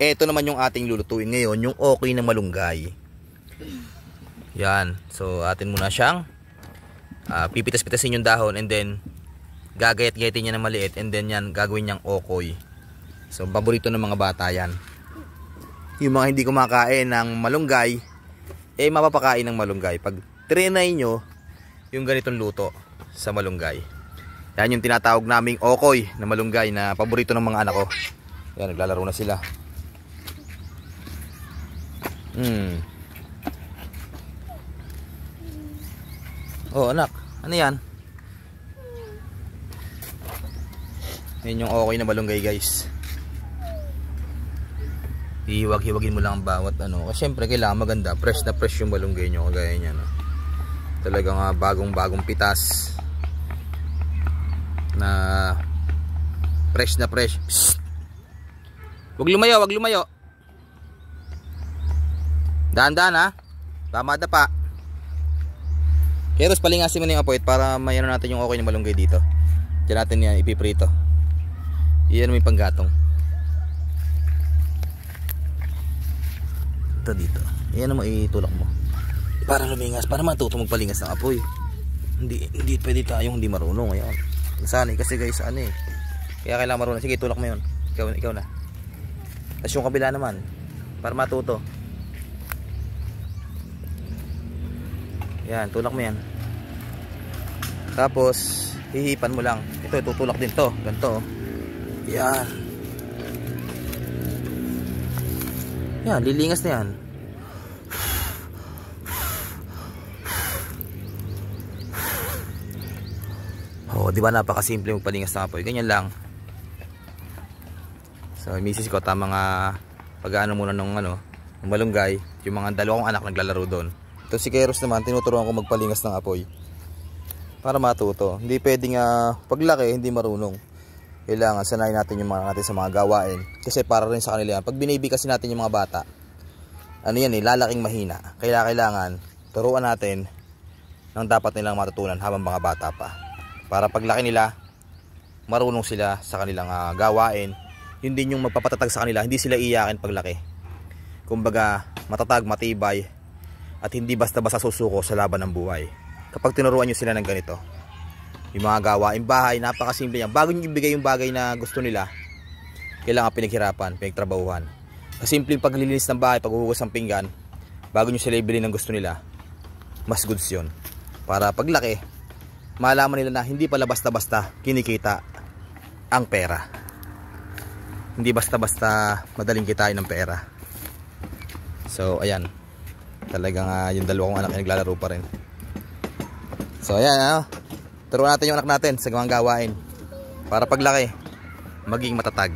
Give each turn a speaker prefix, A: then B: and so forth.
A: Ito naman yung ating lulutuin ngayon, yung okoy na malunggay. Yan. So atin muna siyang pipitas-pitasin yung dahon, and then gagayat-gayatin niya na maliit, and then yan gagawin niyang okoy. So paborito ng mga bata yan. Yung mga hindi kumakain ng malunggay, mapapakain ng malunggay pag trinay nyo yung ganitong luto sa malunggay. Yan yung tinatawag naming okoy na malunggay na paborito ng mga anak ko. Yan, naglalaro na sila. Oh anak, ano yan? Yan yung okoy na malunggay guys. Hiwag-hiwagin mo lang ang bawat ano. Kasi syempre kailangan maganda, fresh na fresh yung malunggay nyo, kagaya niya, no? Talagang bagong-bagong pitas na fresh na fresh. Psst! Wag lumayo, wag lumayo. Dahan-dahan ha. Tama pa. Kaya tapos palingasin mo na yung apoy para mayroon natin yung okoy na malunggay dito. Diyan natin yan ipiprito. Iyan mo yung panggatong. Ito dito. Iyan mo, itulak mo. Para lumingas, para matuto magpalingas ng apoy. Hindi pwede tayong hindi marunong. Ayan. Nasanay kasi guys ano eh. Kaya kailangan marunong. Sige, tulak mo yun. Ikaw na. Tapos yung kabila naman, para matuto. Yan, tulak mo yan. Tapos hihipan mo lang. Ito, tutulak din to. Ganito. Yan. Yan, lilingas na yan. Oh, di ba napakasimple magpalingas ng apoy? Ganyan lang. So, misis ko tamang pag-aano muna ng malunggay. Yung mga dalawang anak naglalaro doon. Ito si Keros naman, tinuturuan ko magpalingas ng apoy para matuto. Hindi pwedeng paglaki hindi marunong. Kailangan sanayin natin yung mga natin sa mga gawain. Kasi para rin sa kanila yan. Pag binibi kasi natin yung mga bata, ano yan lalaking mahina. Kaya kailangan turuan natin ng dapat nilang matutunan habang mga bata pa. Para paglaki nila, marunong sila sa kanilang gawain. Yun din yung magpapatatag sa kanila. Hindi sila iyakin paglaki. Kumbaga, matatag, matibay, at hindi basta-basta susuko sa laban ng buhay. Kapag tinuruan nyo sila ng ganito, yung mga gawain bahay, napakasimple yan. Bago nyo ibigay yung bagay na gusto nila, kailangan pinaghirapan, pinagtrabahuhan. Kasimpleng paglilinis ng bahay, paghuhugas ng pinggan, bago nyo sila ibili ng gusto nila, mas goods yun. Para paglaki, malaman nila na hindi pala basta-basta kinikita ang pera. Hindi basta-basta madaling kitain ng pera. So ayan, talagang yung dalawang anak ay naglalaro pa rin. So ayan, turuan natin yung anak natin sa mga gawain para paglaki maging matatag.